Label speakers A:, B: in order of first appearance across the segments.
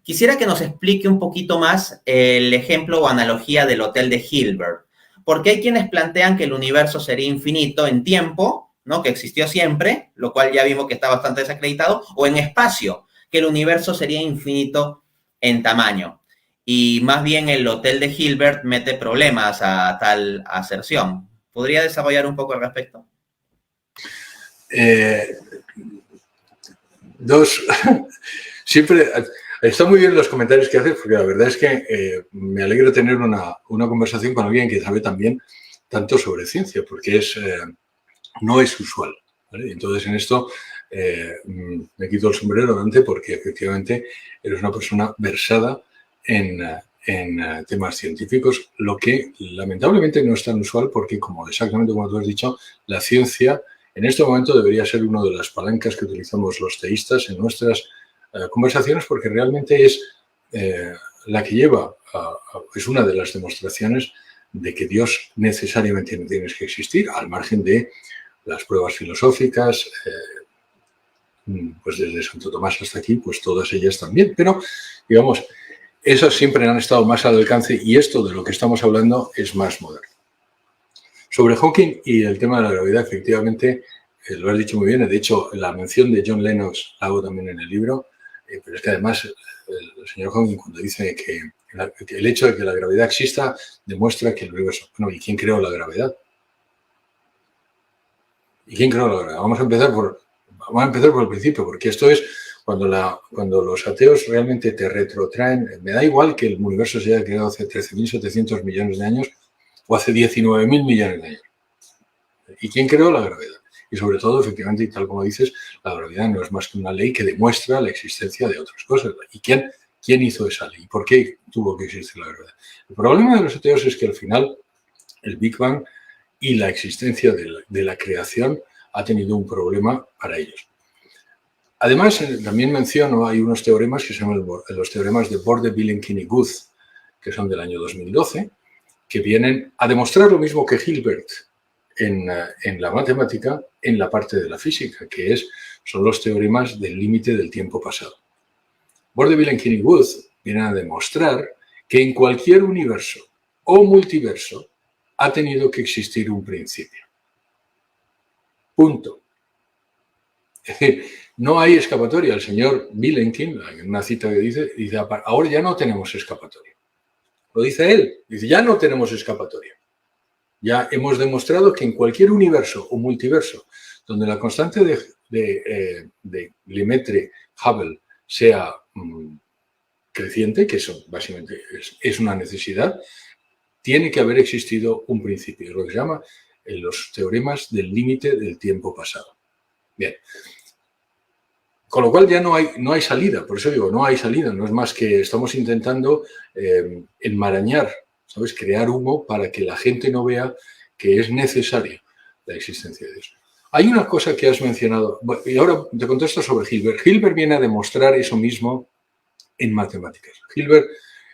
A: Quisiera que nos explique un poquito más el ejemplo o analogía del Hotel de Hilbert, porque hay quienes plantean que el universo sería infinito en tiempo, ¿no? Que existió siempre, lo cual ya vimos que está bastante desacreditado, o en espacio, que el universo sería infinito en tamaño. Y más bien el Hotel de Hilbert mete problemas a tal aserción. ¿Podría desarrollar un poco al respecto?
B: Siempre está muy bien los comentarios que haces, porque la verdad es que me alegra tener una conversación con alguien que sabe también tanto sobre ciencia, porque no es usual, ¿vale? Entonces, en esto me quito el sombrero delante porque efectivamente eres una persona versada en temas científicos, lo que lamentablemente no es tan usual porque, exactamente como tú has dicho, la ciencia en este momento debería ser una de las palancas que utilizamos los teístas en nuestras conversaciones, porque realmente es la que lleva, es una de las demostraciones de que Dios necesariamente tiene que existir, al margen de las pruebas filosóficas, pues desde Santo Tomás hasta aquí, pues todas ellas también. Pero, digamos, esas siempre han estado más al alcance y esto de lo que estamos hablando es más moderno. Sobre Hawking y el tema de la gravedad, efectivamente, lo has dicho muy bien. De hecho, la mención de John Lennox la hago también en el libro, pero es que además el señor Hawking, cuando dice que el hecho de que la gravedad exista demuestra que el universo... Bueno, ¿y quién creó la gravedad? ¿Y quién creó la gravedad? Vamos a empezar por el principio, porque esto es cuando los ateos realmente te retrotraen. Me da igual que el universo se haya creado hace 13.700 millones de años o hace 19.000 millones de años. ¿Y quién creó la gravedad? Y sobre todo, efectivamente, y tal como dices, la gravedad no es más que una ley que demuestra la existencia de otras cosas. ¿Y quién hizo esa ley? ¿Por qué tuvo que existir la gravedad? El problema de los ateos es que al final el Big Bang y la existencia de la creación ha tenido un problema para ellos. Además, también menciono, hay unos teoremas que se llaman los teoremas de Borde, Vilenkin y Guth, que son del año 2012, que vienen a demostrar lo mismo que Hilbert en la matemática, en la parte de la física, que son los teoremas del límite del tiempo pasado. Borde, Vilenkin y Guth vienen a demostrar que en cualquier universo o multiverso ha tenido que existir un principio. Punto. Es decir, no hay escapatoria. El señor Vilenkin, en una cita que dice, ahora ya no tenemos escapatoria. Lo dice él, dice, ya no tenemos escapatoria. Ya hemos demostrado que en cualquier universo o multiverso donde la constante de Lemaitre Hubble sea creciente, que eso básicamente es una necesidad, tiene que haber existido un principio, lo que se llama los teoremas del límite del tiempo pasado. Bien. Con lo cual ya no hay salida, por eso digo, no hay salida, no es más que estamos intentando enmarañar, ¿sabes? Crear humo para que la gente no vea que es necesaria la existencia de Dios. Hay una cosa que has mencionado, y ahora te contesto sobre Hilbert. Hilbert viene a demostrar eso mismo en matemáticas. Hilbert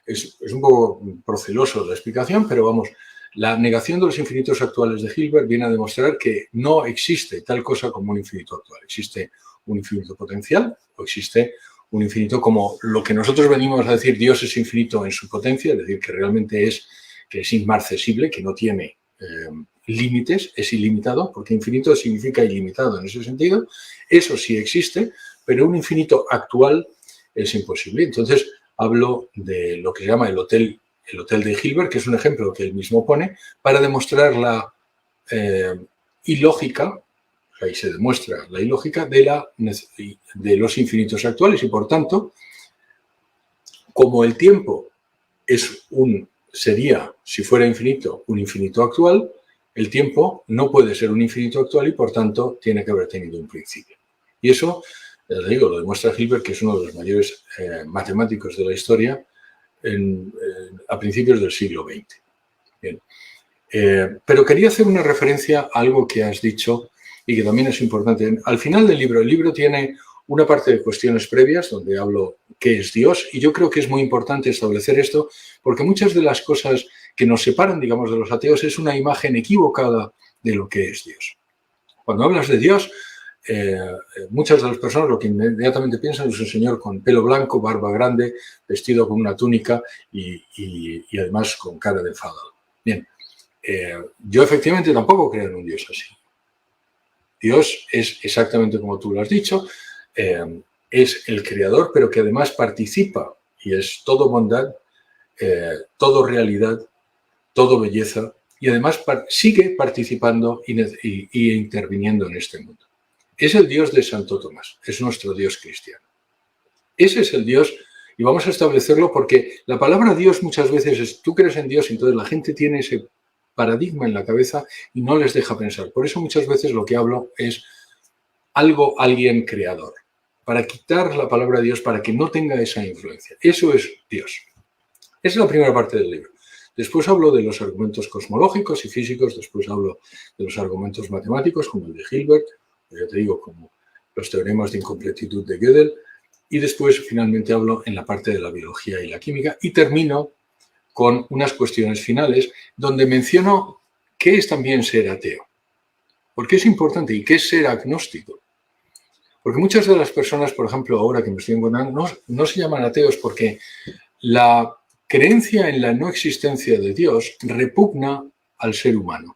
B: es un poco proceloso la explicación, pero vamos, la negación de los infinitos actuales de Hilbert viene a demostrar que no existe tal cosa como un infinito actual. Existe un infinito potencial o existe un infinito como lo que nosotros venimos a decir, Dios es infinito en su potencia, es decir, que realmente es inmarcesible, que no tiene límites, es ilimitado, porque infinito significa ilimitado en ese sentido. Eso sí existe, pero un infinito actual es imposible. Entonces, hablo de lo que se llama el Hotel de Hilbert, que es un ejemplo que él mismo pone, para demostrar la ilógica, ahí se demuestra la ilógica de los infinitos actuales y, por tanto, como el tiempo sería, si fuera infinito, un infinito actual, el tiempo no puede ser un infinito actual y, por tanto, tiene que haber tenido un principio. Y eso, les digo, lo demuestra Hilbert, que es uno de los mayores matemáticos de la historia a principios del siglo XX. Bien. Pero quería hacer una referencia a algo que has dicho y que también es importante. Al final del libro, el libro tiene una parte de cuestiones previas donde hablo qué es Dios, y yo creo que es muy importante establecer esto porque muchas de las cosas que nos separan, digamos, de los ateos es una imagen equivocada de lo que es Dios. Cuando hablas de Dios, muchas de las personas lo que inmediatamente piensan es un señor con pelo blanco, barba grande, vestido con una túnica y además con cara de enfadado. Bien, yo efectivamente tampoco creo en un Dios así. Dios es exactamente como tú lo has dicho, es el creador, pero que además participa y es todo bondad, todo realidad, todo belleza y además sigue participando y interviniendo en este mundo. Es el Dios de Santo Tomás, es nuestro Dios cristiano. Ese es el Dios y vamos a establecerlo porque la palabra Dios muchas veces es, tú crees en Dios y entonces la gente tiene ese paradigma en la cabeza y no les deja pensar. Por eso muchas veces lo que hablo es alguien creador, para quitar la palabra Dios para que no tenga esa influencia. Eso es Dios. Esa es la primera parte del libro. Después hablo de los argumentos cosmológicos y físicos, después hablo de los argumentos matemáticos, como el de Hilbert, ya te digo, como los teoremas de incompletitud de Gödel, y después finalmente hablo en la parte de la biología y la química, y termino con unas cuestiones finales donde menciono qué es también ser ateo. Porque es importante y qué es ser agnóstico. Porque muchas de las personas, por ejemplo, ahora que me estoy encontrando, no se llaman ateos porque la creencia en la no existencia de Dios repugna al ser humano.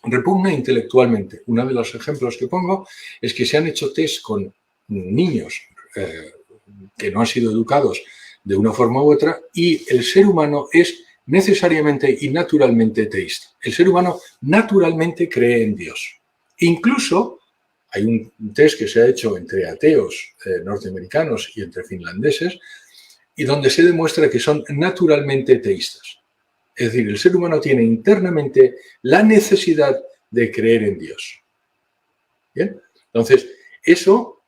B: Repugna intelectualmente. Uno de los ejemplos que pongo es que se han hecho test con niños que no han sido educados de una forma u otra y el ser humano es necesariamente y naturalmente teísta. El ser humano naturalmente cree en Dios. Incluso hay un test que se ha hecho entre ateos norteamericanos y entre finlandeses y donde se demuestra que son naturalmente teístas. Es decir, el ser humano tiene internamente la necesidad de creer en Dios. ¿Bien? Entonces, eso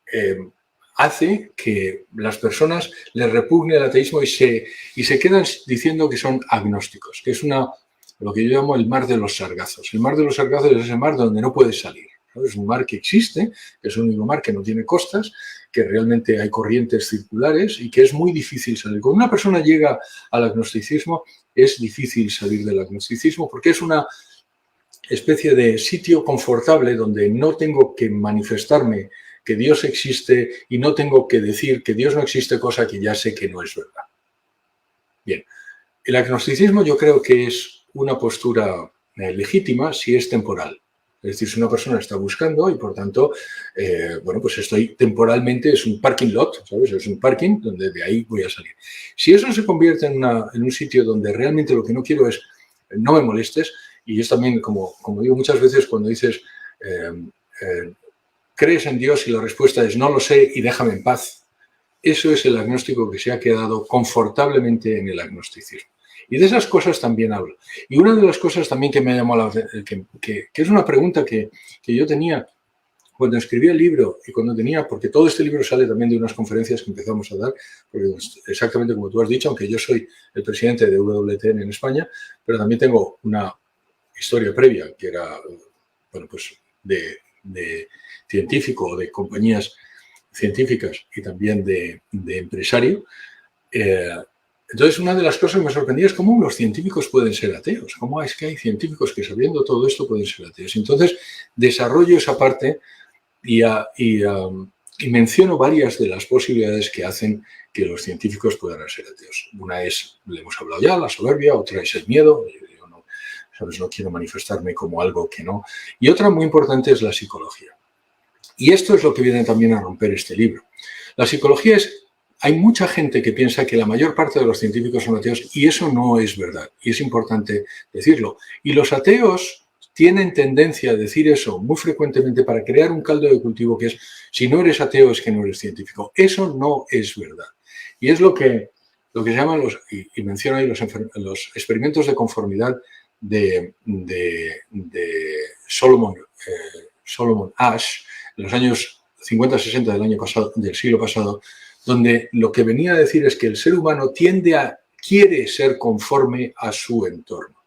B: hace que las personas les repugne el ateísmo y se quedan diciendo que son agnósticos, que es lo que yo llamo el mar de los sargazos. El mar de los sargazos es ese mar donde no puedes salir. ¿No? Es un mar que existe, que es un único mar que no tiene costas, que realmente hay corrientes circulares y que es muy difícil salir. Cuando una persona llega al agnosticismo, es difícil salir del agnosticismo porque es una especie de sitio confortable donde no tengo que manifestarme que Dios existe y no tengo que decir que Dios no existe, cosa que ya sé que no es verdad. Bien, el agnosticismo yo creo que es una postura legítima si es temporal. Es decir, si una persona está buscando y por tanto, pues estoy temporalmente, es un parking lot, ¿sabes? Es un parking donde de ahí voy a salir. Si eso se convierte en un sitio donde realmente lo que no quiero es no me molestes, y es también, como digo muchas veces cuando dices, ¿crees en Dios? Y la respuesta es no lo sé y déjame en paz. Eso es el agnóstico que se ha quedado confortablemente en el agnosticismo. Y de esas cosas también hablo. Y una de las cosas también que me ha llamado la atención, que es una pregunta que yo tenía cuando escribí el libro y cuando porque todo este libro sale también de unas conferencias que empezamos a dar, porque exactamente como tú has dicho, aunque yo soy el presidente de WTN en España, pero también tengo una historia previa que era, pues de científico o de compañías científicas y también de empresario. Entonces, una de las cosas que me sorprendía es cómo los científicos pueden ser ateos. ¿Cómo es que hay científicos que sabiendo todo esto pueden ser ateos? Entonces, desarrollo esa parte y menciono varias de las posibilidades que hacen que los científicos puedan ser ateos. Una es, le hemos hablado ya, la soberbia, otra es el miedo. Yo no quiero manifestarme como algo que no. Y otra muy importante es la psicología. Y esto es lo que viene también a romper este libro. La psicología hay mucha gente que piensa que la mayor parte de los científicos son ateos y eso no es verdad. Y es importante decirlo. Y los ateos tienen tendencia a decir eso muy frecuentemente para crear un caldo de cultivo que es, si no eres ateo es que no eres científico. Eso no es verdad. Y es lo que se llaman y menciono ahí los experimentos de conformidad de Solomon Asch, en los años 50-60 del siglo pasado, donde lo que venía a decir es que el ser humano quiere ser conforme a su entorno.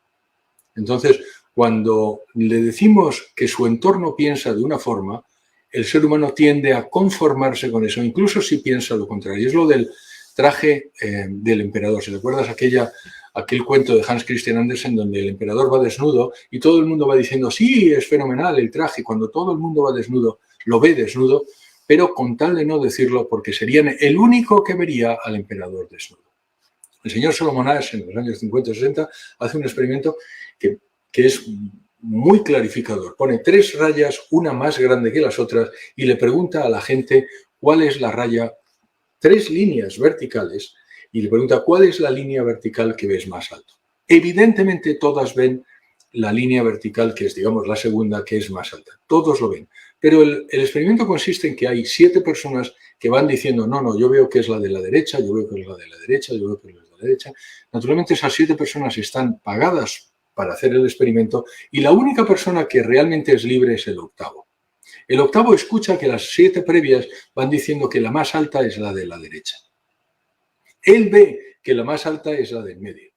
B: Entonces, cuando le decimos que su entorno piensa de una forma, el ser humano tiende a conformarse con eso, incluso si piensa lo contrario. Es lo del traje del emperador. ¿Se te acuerdas aquel cuento de Hans Christian Andersen donde el emperador va desnudo y todo el mundo va diciendo, sí, es fenomenal el traje? Cuando todo el mundo va desnudo, lo ve desnudo, pero con tal de no decirlo, porque serían el único que vería al emperador desnudo. El señor Solomon Asch, en los años 50 y 60, hace un experimento que es muy clarificador. Pone 3 rayas, una más grande que las otras, y le pregunta a la gente cuál es la raya, 3 líneas verticales, y le pregunta cuál es la línea vertical que ves más alto. Evidentemente todas ven la línea vertical, que es, digamos, la segunda, que es más alta. Todos lo ven. Pero el experimento consiste en que hay 7 personas que van diciendo, no, yo veo que es la de la derecha, yo veo que es la de la derecha, yo veo que es la de la derecha. Naturalmente esas 7 personas están pagadas para hacer el experimento y la única persona que realmente es libre es el octavo. El octavo escucha que las 7 previas van diciendo que la más alta es la de la derecha. Él ve que la más alta es la del medio.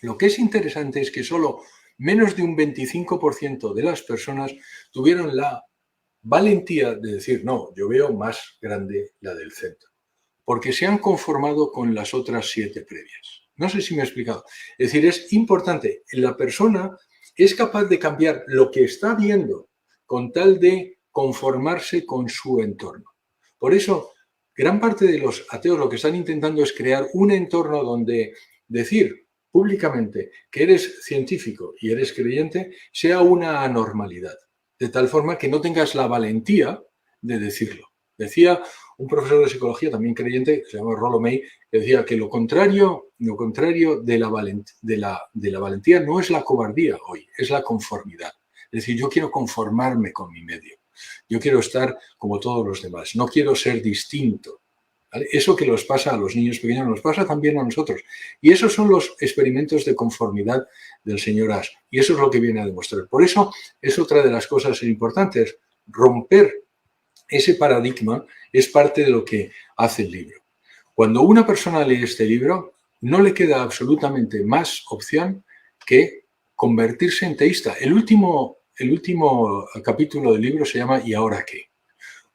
B: Lo que es interesante es que solo menos de un 25% de las personas tuvieron la valentía de decir, no, yo veo más grande la del centro, porque se han conformado con las otras 7 previas. No sé si me he explicado. Es decir, es importante, la persona es capaz de cambiar lo que está viendo con tal de conformarse con su entorno. Por eso, gran parte de los ateos lo que están intentando es crear un entorno donde decir públicamente que eres científico y eres creyente sea una anormalidad, de tal forma que no tengas la valentía de decirlo. Decía un profesor de psicología, también creyente, que se llama Rollo May, que decía que lo contrario de la valentía no es la cobardía hoy, es la conformidad. Es decir, yo quiero conformarme con mi medio. Yo quiero estar como todos los demás, no quiero ser distinto. ¿Vale? Eso que nos pasa a los niños pequeños nos pasa también a nosotros. Y esos son los experimentos de conformidad del señor Asch. Y eso es lo que viene a demostrar. Por eso es otra de las cosas importantes. Romper ese paradigma es parte de lo que hace el libro. Cuando una persona lee este libro, no le queda absolutamente más opción que convertirse en teísta. El último capítulo del libro se llama ¿Y ahora qué?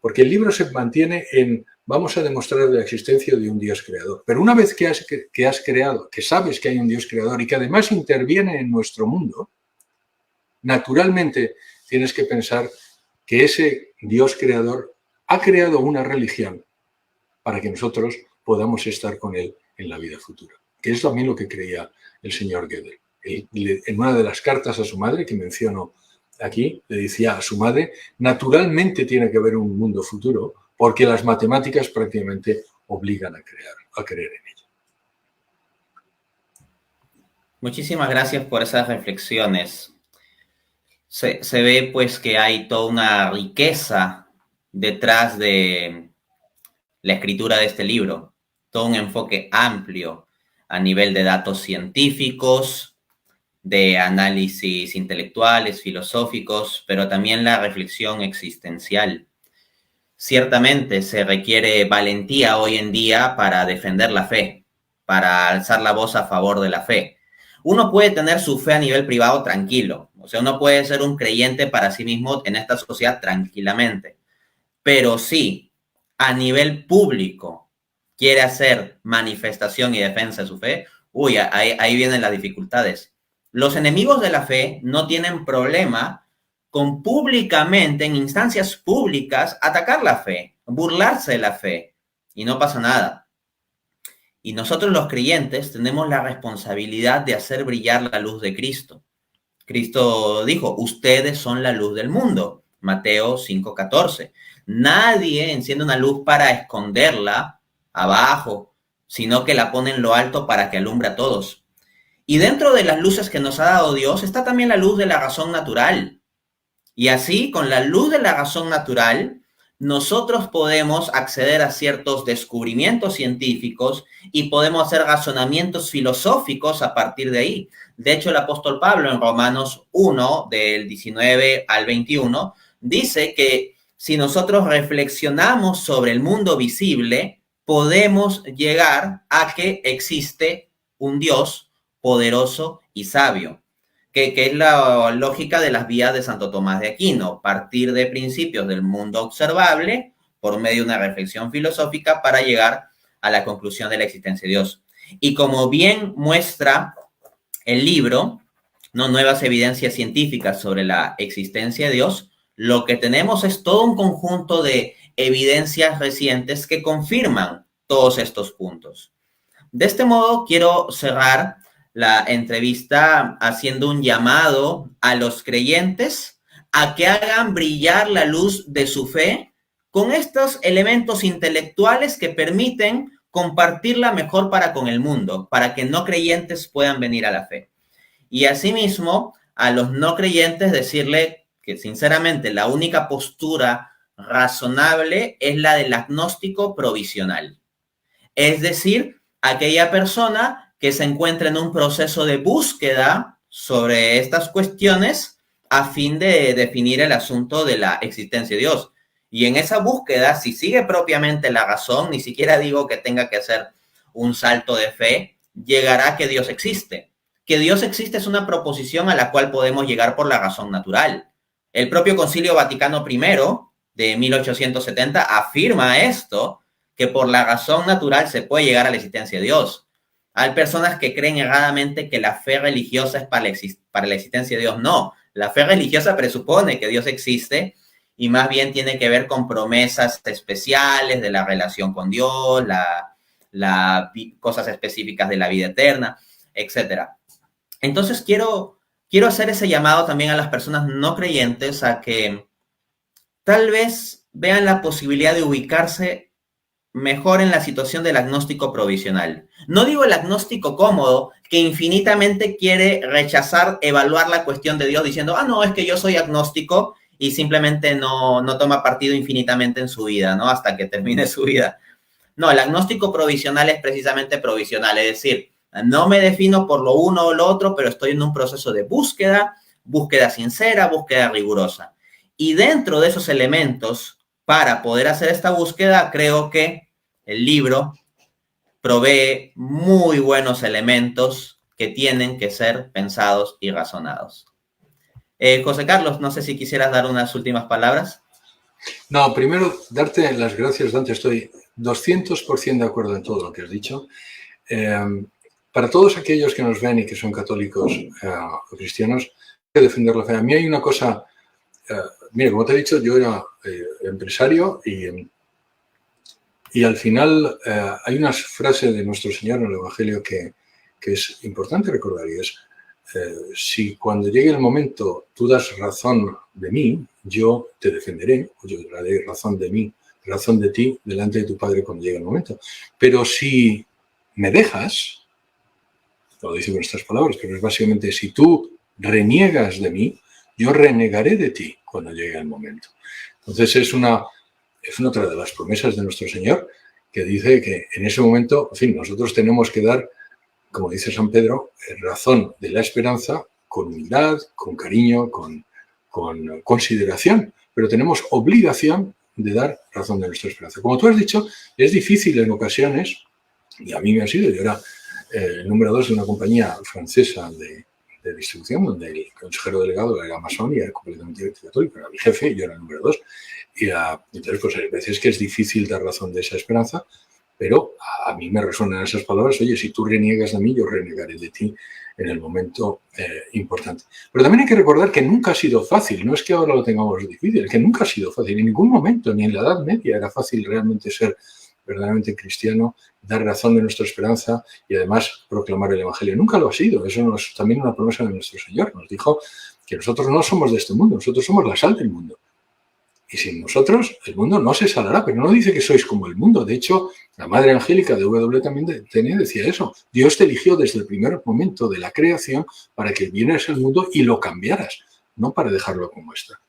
B: Porque el libro se mantiene en vamos a demostrar la existencia de un Dios creador. Pero una vez que has creado, que sabes que hay un Dios creador y que además interviene en nuestro mundo, naturalmente tienes que pensar que ese Dios creador ha creado una religión para que nosotros podamos estar con él en la vida futura. Que es también lo que creía el señor Gödel. En una de las cartas a su madre, que menciono aquí, le decía a su madre, naturalmente tiene que haber un mundo futuro, porque las matemáticas prácticamente obligan a creer en ello.
A: Muchísimas gracias por esas reflexiones. Se ve pues que hay toda una riqueza detrás de la escritura de este libro, todo un enfoque amplio a nivel de datos científicos, de análisis intelectuales, filosóficos, pero también la reflexión existencial. Ciertamente se requiere valentía hoy en día para defender la fe, para alzar la voz a favor de la fe. Uno puede tener su fe a nivel privado tranquilo, o sea, uno puede ser un creyente para sí mismo en esta sociedad tranquilamente, pero sí, a nivel público quiere hacer manifestación y defensa de su fe, ahí vienen las dificultades. Los enemigos de la fe no tienen problema con públicamente, en instancias públicas, atacar la fe, burlarse de la fe, y no pasa nada. Y nosotros los creyentes tenemos la responsabilidad de hacer brillar la luz de Cristo. Cristo dijo, ustedes son la luz del mundo, Mateo 5:14. Nadie enciende una luz para esconderla abajo, sino que la pone en lo alto para que alumbre a todos. Y dentro de las luces que nos ha dado Dios está también la luz de la razón natural. Y así, con la luz de la razón natural, nosotros podemos acceder a ciertos descubrimientos científicos y podemos hacer razonamientos filosóficos a partir de ahí. De hecho, el apóstol Pablo en Romanos 1, del 19 al 21, dice que si nosotros reflexionamos sobre el mundo visible, podemos llegar a que existe un Dios poderoso y sabio. Que es la lógica de las vías de Santo Tomás de Aquino, partir de principios del mundo observable por medio de una reflexión filosófica para llegar a la conclusión de la existencia de Dios. Y como bien muestra el libro, ¿no? Nuevas evidencias científicas sobre la existencia de Dios, Lo que tenemos es todo un conjunto de evidencias recientes que confirman todos estos puntos. De este modo, quiero cerrar la entrevista haciendo un llamado a los creyentes a que hagan brillar la luz de su fe con estos elementos intelectuales que permiten compartirla mejor para con el mundo, para que no creyentes puedan venir a la fe. Y asimismo, a los no creyentes decirle que sinceramente la única postura razonable es la del agnóstico provisional. Es decir, aquella persona que se encuentra en un proceso de búsqueda sobre estas cuestiones a fin de definir el asunto de la existencia de Dios. Y en esa búsqueda, si sigue propiamente la razón, ni siquiera digo que tenga que hacer un salto de fe, llegará a que Dios existe. Que Dios existe es una proposición a la cual podemos llegar por la razón natural. El propio Concilio Vaticano I de 1870 afirma esto, que por la razón natural se puede llegar a la existencia de Dios. Hay personas que creen erradamente que la fe religiosa es para la existencia de Dios. No, la fe religiosa presupone que Dios existe y más bien tiene que ver con promesas especiales de la relación con Dios, cosas específicas de la vida eterna, etc. Entonces quiero hacer ese llamado también a las personas no creyentes a que tal vez vean la posibilidad de ubicarse mejor en la situación del agnóstico provisional. No digo el agnóstico cómodo, que infinitamente quiere rechazar, evaluar la cuestión de Dios diciendo, no, es que yo soy agnóstico y simplemente no toma partido infinitamente en su vida, ¿no? Hasta que termine su vida. No, el agnóstico provisional es precisamente provisional, es decir, no me defino por lo uno o lo otro, pero estoy en un proceso de búsqueda sincera, búsqueda rigurosa. Y dentro de esos elementos, para poder hacer esta búsqueda, creo que el libro provee muy buenos elementos que tienen que ser pensados y razonados. José Carlos, no sé si quisieras dar unas últimas palabras.
B: No, primero, darte las gracias, Dante. Estoy 200% de acuerdo en todo lo que has dicho. Para todos aquellos que nos ven y que son católicos o cristianos, hay que defender la fe. A mí hay una cosa... mira, como te he dicho, yo era empresario y al final hay una frase de nuestro Señor en el Evangelio que es importante recordar y es si cuando llegue el momento tú das razón de mí, yo te defenderé, o yo daré razón de mí, razón de ti delante de tu Padre cuando llegue el momento. Pero si me dejas, lo dice con estas palabras, pero es básicamente si tú reniegas de mí, yo renegaré de ti cuando llegue el momento. Entonces es otra de las promesas de nuestro Señor que dice que en ese momento, en fin, nosotros tenemos que dar, como dice San Pedro, razón de la esperanza con humildad, con cariño, con consideración, pero tenemos obligación de dar razón de nuestra esperanza. Como tú has dicho, es difícil en ocasiones, y a mí me ha sido, yo era el número 2 de una compañía francesa de distribución, donde el consejero delegado era masón y era completamente católico, era mi jefe y yo era el número 2. Y entonces, pues hay veces que es difícil dar razón de esa esperanza, pero a mí me resuenan esas palabras, oye, si tú reniegas de mí, yo renegaré de ti en el momento importante. Pero también hay que recordar que nunca ha sido fácil, no es que ahora lo tengamos difícil, que nunca ha sido fácil, en ningún momento, ni en la Edad Media era fácil realmente ser verdaderamente cristiano, dar razón de nuestra esperanza y además proclamar el Evangelio. Nunca lo ha sido, eso es también una promesa de nuestro Señor, nos dijo que nosotros no somos de este mundo, nosotros somos la sal del mundo. Y sin nosotros, el mundo no se salvará, pero no dice que sois como el mundo. De hecho, la Madre Angélica de W también decía eso. Dios te eligió desde el primer momento de la creación para que vinieras al mundo y lo cambiaras, no para dejarlo como está.